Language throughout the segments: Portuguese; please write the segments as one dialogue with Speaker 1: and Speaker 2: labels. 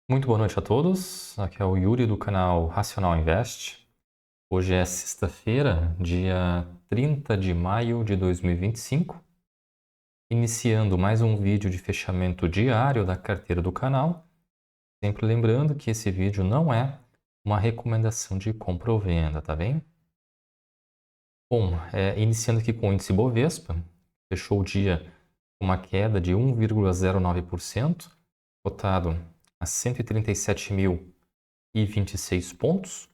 Speaker 1: Muito boa noite a todos. Aqui é o Yuri do canal Racional Invest. Hoje é sexta-feira, dia 30 de maio de 2025, iniciando mais um vídeo de fechamento diário da carteira do canal. Sempre lembrando que esse vídeo não é uma recomendação de compra ou venda, tá bem? Bom, iniciando aqui com o índice Bovespa, fechou o dia com uma queda de 1,09%, cotado a 137.026 pontos.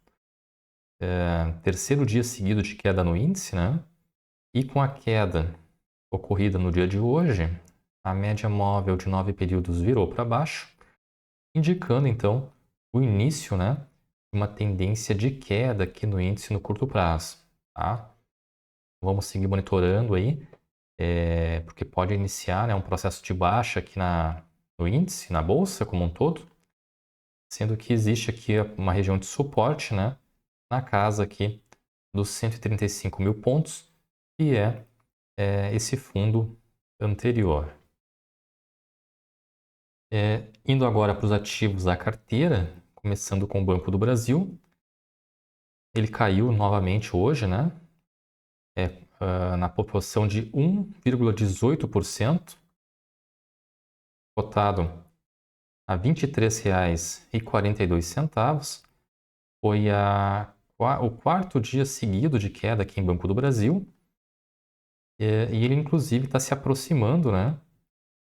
Speaker 1: Terceiro dia seguido de queda no índice, né? E com a queda ocorrida no dia de hoje, a média móvel de 9 períodos virou para baixo, indicando então o início, né, de uma tendência de queda aqui no índice no curto prazo, tá? Vamos seguir monitorando aí, porque pode iniciar, né, um processo de baixa aqui no índice, na bolsa como um todo, sendo que existe aqui uma região de suporte, né, na casa aqui dos 135 mil pontos, que é esse fundo anterior. Indo agora para os ativos da carteira, começando com o Banco do Brasil, ele caiu novamente hoje, né? Na proporção de 1,18%, cotado a R$ 23,42. Foi o quarto dia seguido de queda aqui em Banco do Brasil. E ele, inclusive, está se aproximando, né,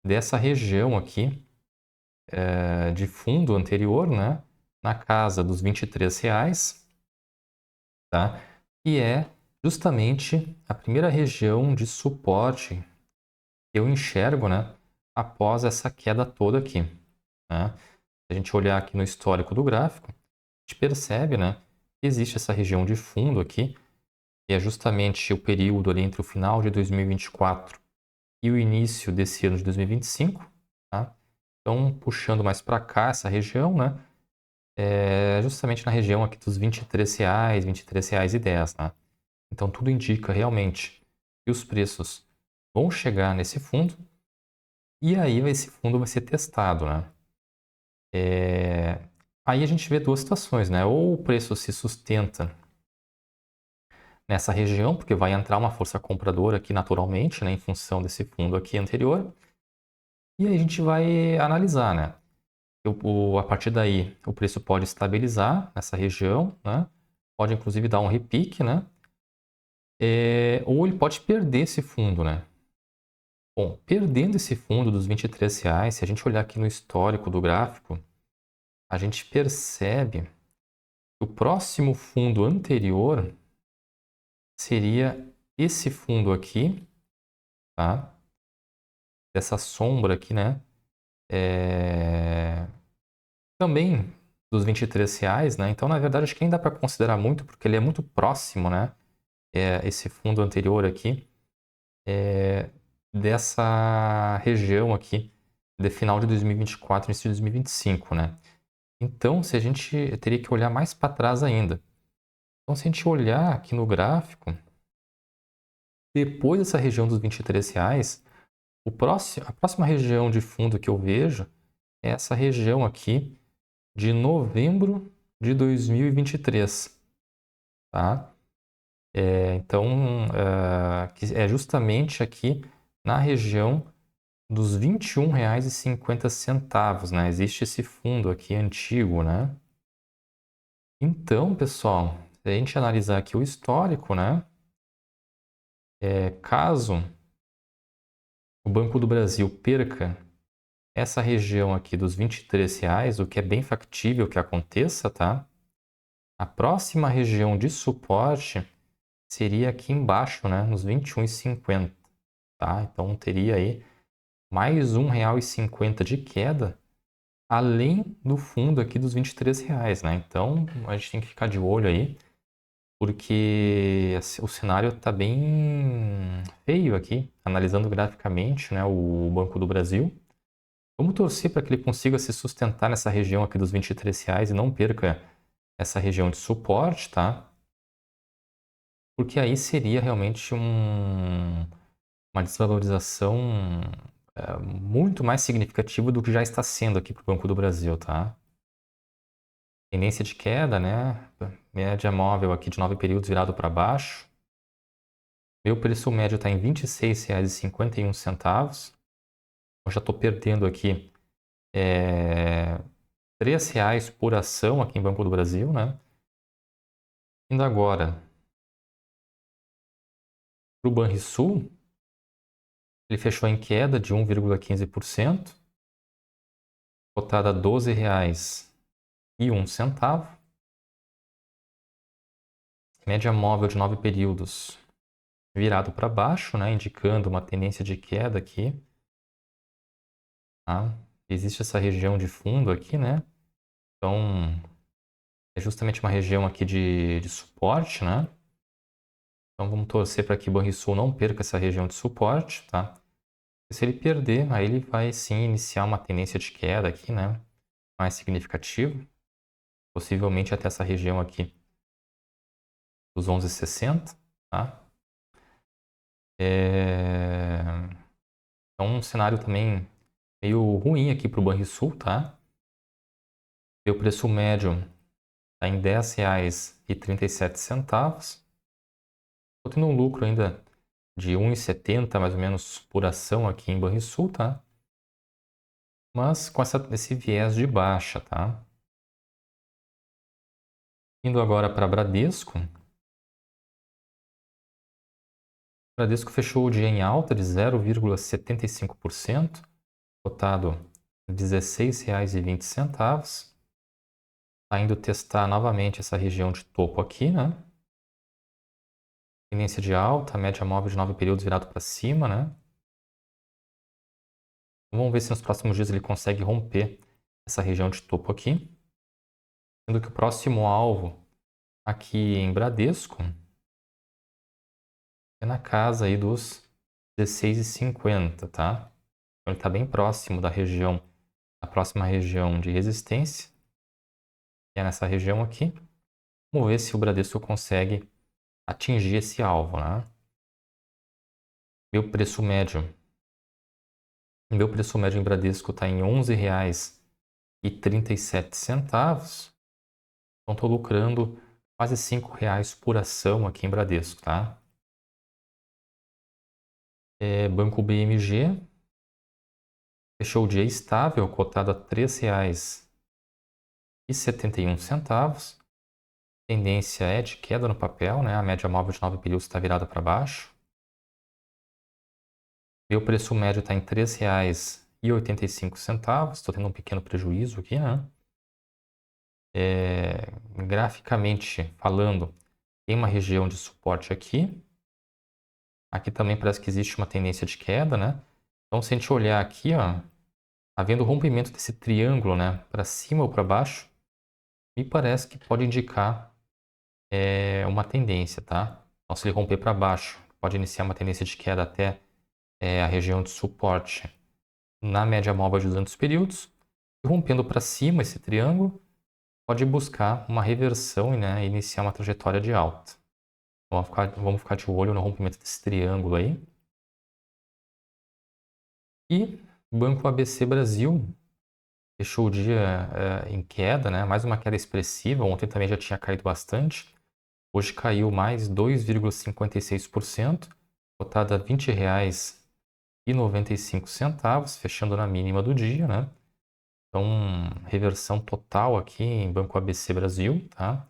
Speaker 1: dessa região aqui de fundo anterior, né, na casa dos R$ 23, tá? E é justamente a primeira região de suporte que eu enxergo, né, após essa queda toda aqui, né? Se a gente olhar aqui no histórico do gráfico, a gente percebe, né, que existe essa região de fundo aqui, que é justamente o período ali entre o final de 2024 e o início desse ano de 2025, tá? Então, puxando mais para cá essa região, né? Justamente na região aqui dos R$ 23, R$ 23,10, né? Então, tudo indica realmente que os preços vão chegar nesse fundo e aí esse fundo vai ser testado, né? Aí a gente vê duas situações, né? Ou o preço se sustenta nessa região, porque vai entrar uma força compradora aqui naturalmente, né? Em função desse fundo aqui anterior. E aí a gente vai analisar, né? A partir daí, o preço pode estabilizar nessa região, né? Pode inclusive dar um repique, né? Ou ele pode perder esse fundo, né? Bom, perdendo esse fundo dos R$ 23, se a gente olhar aqui no histórico do gráfico, a gente percebe que o próximo fundo anterior seria esse fundo aqui, tá? Dessa sombra aqui, né? Também dos R$ 23, né? Então, na verdade, acho que nem dá para considerar muito, porque ele é muito próximo, né? Esse fundo anterior aqui, dessa região aqui, de final de 2024, início de 2025, né? Então, se a gente teria que olhar mais para trás ainda. Então, se a gente olhar aqui no gráfico, depois dessa região dos R$ 23, a próxima região de fundo que eu vejo é essa região aqui de novembro de 2023, tá? Então, que é justamente aqui na região dos R$ 21,50, né? Existe esse fundo aqui antigo, né? Então, pessoal, se a gente analisar aqui o histórico, né? Caso o Banco do Brasil perca essa região aqui dos R$ 23, o que é bem factível que aconteça, tá? A próxima região de suporte seria aqui embaixo, né? Nos R$ 21,50, tá? Então, teria aí mais R$ 1,50 de queda, além do fundo aqui dos R$ 23, né? Então, a gente tem que ficar de olho aí, porque o cenário está bem feio aqui, analisando graficamente, né, o Banco do Brasil. Vamos torcer para que ele consiga se sustentar nessa região aqui dos R$ 23 e não perca essa região de suporte, tá? Porque aí seria realmente uma desvalorização muito mais significativa do que já está sendo aqui para o Banco do Brasil, tá? Tendência de queda, né? Média móvel aqui de 9 períodos virado para baixo. Meu preço médio está em R$ 26,51. Eu já estou perdendo aqui R$ 3 por ação aqui em Banco do Brasil, né? Indo agora para o Banrisul, ele fechou em queda de 1,15%, cotada a R$ 12,01. Média móvel de 9 períodos virado para baixo, né? Indicando uma tendência de queda aqui. Tá? Existe essa região de fundo aqui, né? Então, é justamente uma região aqui de suporte, né? Então, vamos torcer para que o Banrisul não perca essa região de suporte, tá? E se ele perder, aí ele vai sim iniciar uma tendência de queda aqui, né? Mais significativa, possivelmente até essa região aqui dos 11,60, tá? Então, um cenário também meio ruim aqui para o Banrisul, tá? O preço médio está em R$ 10,37. Estou tendo um lucro ainda de 1,70 mais ou menos por ação aqui em Banrisul, tá? Mas com esse viés de baixa, tá? Indo agora para Bradesco. Bradesco fechou o dia em alta de 0,75%, cotado R$ 16,20. Está indo testar novamente essa região de topo aqui, né? Tendência de alta, média móvel de 9 períodos virado para cima, né? Vamos ver se nos próximos dias ele consegue romper essa região de topo aqui. Sendo que o próximo alvo aqui em Bradesco é na casa aí dos 16,50, tá? Então ele está bem próximo da próxima região de resistência, que é nessa região aqui. Vamos ver se o Bradesco consegue atingir esse alvo, né? Meu preço médio em Bradesco está em R$ 11,37. Então estou lucrando quase R$ 5 por ação aqui em Bradesco, tá? Banco BMG fechou o dia estável, cotado a R$ 3,71. Tendência é de queda no papel, né? A média móvel de 9 períodos está virada para baixo. Meu preço médio está em R$ 3,85. Estou tendo um pequeno prejuízo aqui, né? Graficamente falando, tem uma região de suporte aqui. Aqui também parece que existe uma tendência de queda, né? Então, se a gente olhar aqui, ó, havendo rompimento desse triângulo, né, para cima ou para baixo, me parece que pode indicar uma tendência, tá? Então, se ele romper para baixo, pode iniciar uma tendência de queda até a região de suporte na média móvel de 200 períodos. E rompendo para cima esse triângulo, pode buscar uma reversão, né, e iniciar uma trajetória de alta. Vamos ficar de olho no rompimento desse triângulo aí. E Banco ABC Brasil fechou o dia em queda, né? Mais uma queda expressiva. Ontem também já tinha caído bastante. Hoje caiu mais 2,56%, cotada a R$ 20,95, fechando na mínima do dia, né? Então, reversão total aqui em Banco ABC Brasil, tá?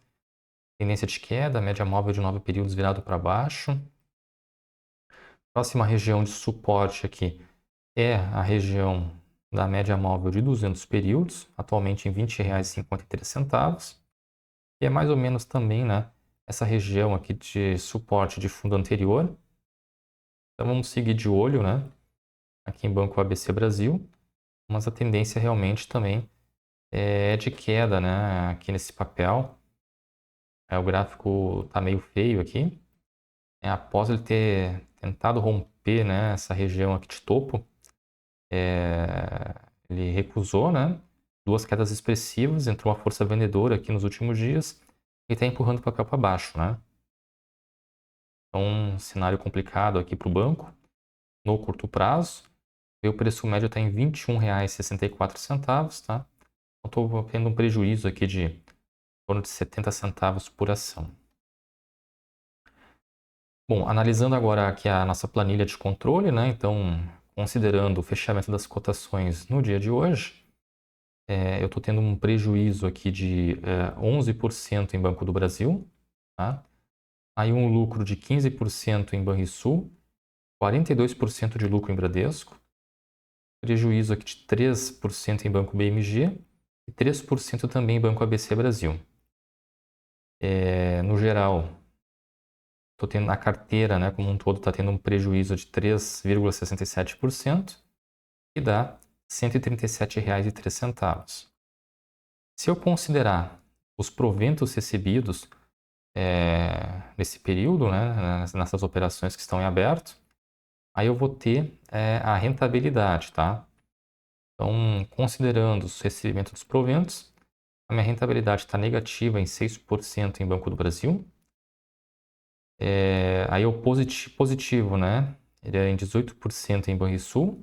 Speaker 1: Tendência de queda, média móvel de 9 períodos virado para baixo. Próxima região de suporte aqui é a região da média móvel de 200 períodos, atualmente em R$ 20,53. E é mais ou menos também, né, essa região aqui de suporte de fundo anterior. Então vamos seguir de olho, né, aqui em Banco ABC Brasil, mas a tendência realmente também é de queda, né, aqui nesse papel. O gráfico está meio feio aqui. Após ele ter tentado romper, né, essa região aqui de topo, ele recusou, né? Duas quedas expressivas, entrou uma força vendedora aqui nos últimos dias e está empurrando o papel para baixo, né? Então, um cenário complicado aqui para o banco. No curto prazo, o preço médio está em R$ 21,64, tá? Então, estou tendo um prejuízo aqui de torno de 70 centavos por ação. Bom, analisando agora aqui a nossa planilha de controle, né? Então, considerando o fechamento das cotações no dia de hoje, eu estou tendo um prejuízo aqui de 11% em Banco do Brasil, tá? Aí um lucro de 15% em Banrisul, 42% de lucro em Bradesco, prejuízo aqui de 3% em Banco BMG e 3% também em Banco ABC Brasil. No geral, tô tendo a carteira, né, como um todo, está tendo um prejuízo de 3,67%, que dá R$ 137,03. Se eu considerar os proventos recebidos nesse período, né, nessas operações que estão em aberto, aí eu vou ter a rentabilidade, tá? Então, considerando os recebimentos dos proventos, a minha rentabilidade está negativa em 6% em Banco do Brasil. Aí o positivo, né? Ele é em 18% em Banrisul,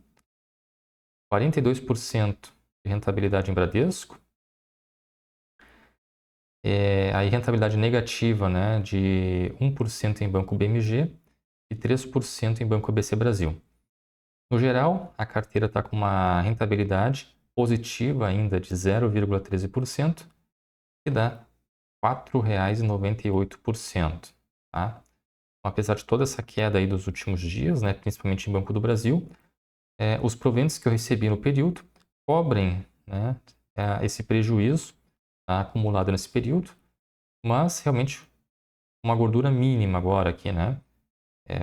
Speaker 1: 42% de rentabilidade em Bradesco. Aí rentabilidade negativa, né? De 1% em Banco BMG e 3% em Banco ABC Brasil. No geral, a carteira está com uma rentabilidade positiva ainda de 0,13%, que dá R$ 4,98, tá? Apesar de toda essa queda aí dos últimos dias, né, principalmente em Banco do Brasil, os proventos que eu recebi no período cobrem, né, esse prejuízo, tá, acumulado nesse período, mas realmente uma gordura mínima agora aqui, né?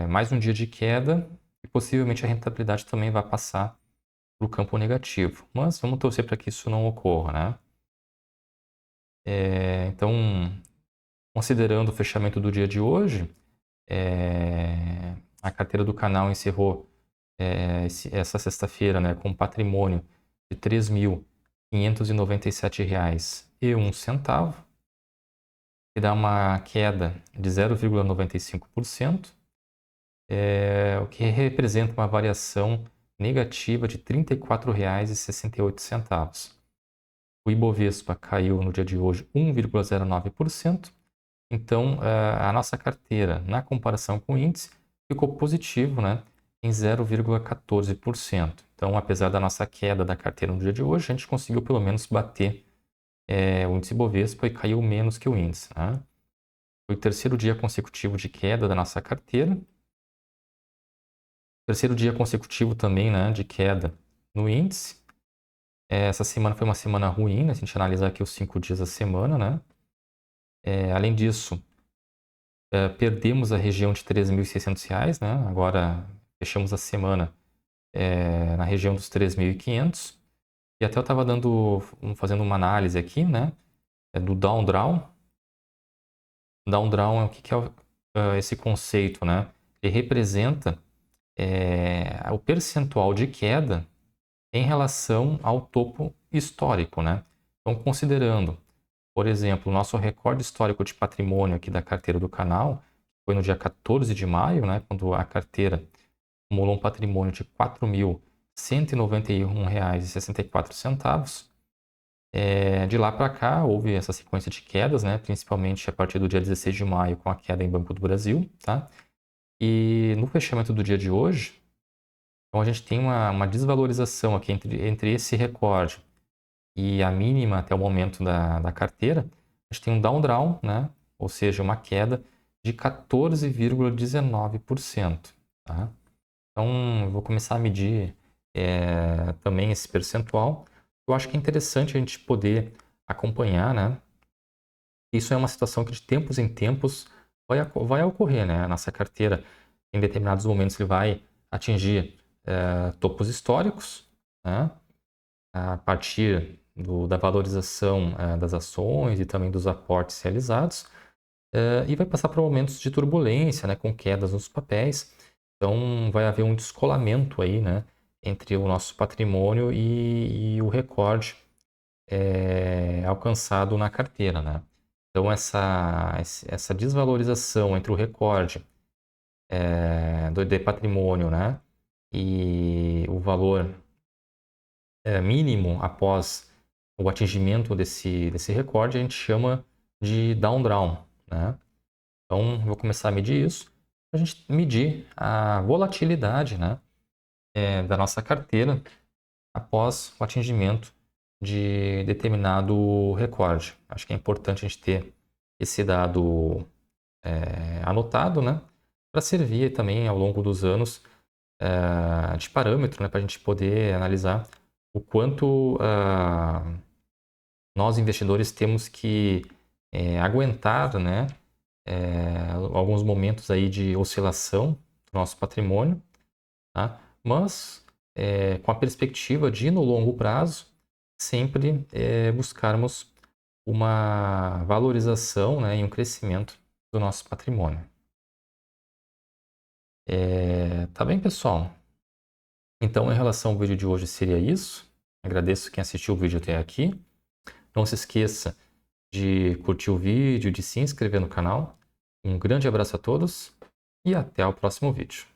Speaker 1: Mais um dia de queda e possivelmente a rentabilidade também vai passar para o campo negativo. Mas vamos torcer para que isso não ocorra, né? Então, considerando o fechamento do dia de hoje, a carteira do canal encerrou essa sexta-feira, né, com um patrimônio de R$ 3.597,01, que dá uma queda de 0,95%, o que representa uma variação negativa de R$ 34,68. O Ibovespa caiu no dia de hoje 1,09%. Então, a nossa carteira, na comparação com o índice, ficou positivo, né, em 0,14%. Então, apesar da nossa queda da carteira no dia de hoje, a gente conseguiu pelo menos bater o índice Ibovespa e caiu menos que o índice, né? Foi o terceiro dia consecutivo de queda da nossa carteira. Terceiro dia consecutivo também, né, de queda no índice. Essa semana foi uma semana ruim, né, se a gente analisar aqui os 5 dias da semana, né? Além disso, perdemos a região de R$ 3.600, né? Agora fechamos a semana na região dos 3.500. E até eu estava fazendo uma análise aqui, né? Do Down Draw. Down Draw é o que é esse conceito, né? Ele representa o percentual de queda em relação ao topo histórico, né? Então, considerando, por exemplo, o nosso recorde histórico de patrimônio aqui da carteira do canal, foi no dia 14 de maio, né? Quando a carteira acumulou um patrimônio de R$ 4.191,64. De lá para cá, houve essa sequência de quedas, né? Principalmente a partir do dia 16 de maio, com a queda em Banco do Brasil, tá? E no fechamento do dia de hoje, então a gente tem uma desvalorização aqui entre esse recorde e a mínima até o momento da carteira. A gente tem um down draw, né? Ou seja, uma queda de 14,19%. Tá? Então, eu vou começar a medir também esse percentual. Eu acho que é interessante a gente poder acompanhar, né? Isso é uma situação que de tempos em tempos vai ocorrer, né? A nossa carteira, em determinados momentos, ele vai atingir topos históricos, né? A partir da valorização das ações e também dos aportes realizados, e vai passar por momentos de turbulência, né? Com quedas nos papéis. Então, vai haver um descolamento aí, né? Entre o nosso patrimônio e o recorde alcançado na carteira, né? Então, essa desvalorização entre o recorde de patrimônio, né, e o valor mínimo após o atingimento desse recorde, a gente chama de down draw, né? Então, vou começar a medir isso, para a gente medir a volatilidade, né, da nossa carteira após o atingimento de determinado recorde. Acho que é importante a gente ter esse dado anotado, né, para servir também ao longo dos anos de parâmetro, né, para a gente poder analisar o quanto nós investidores temos que aguentar, né, alguns momentos aí de oscilação do nosso patrimônio, tá? Mas com a perspectiva de, no longo prazo, sempre buscarmos uma valorização, né, e um crescimento do nosso patrimônio. Tá bem, pessoal? Então, em relação ao vídeo de hoje, seria isso. Agradeço quem assistiu o vídeo até aqui. Não se esqueça de curtir o vídeo, de se inscrever no canal. Um grande abraço a todos e até o próximo vídeo.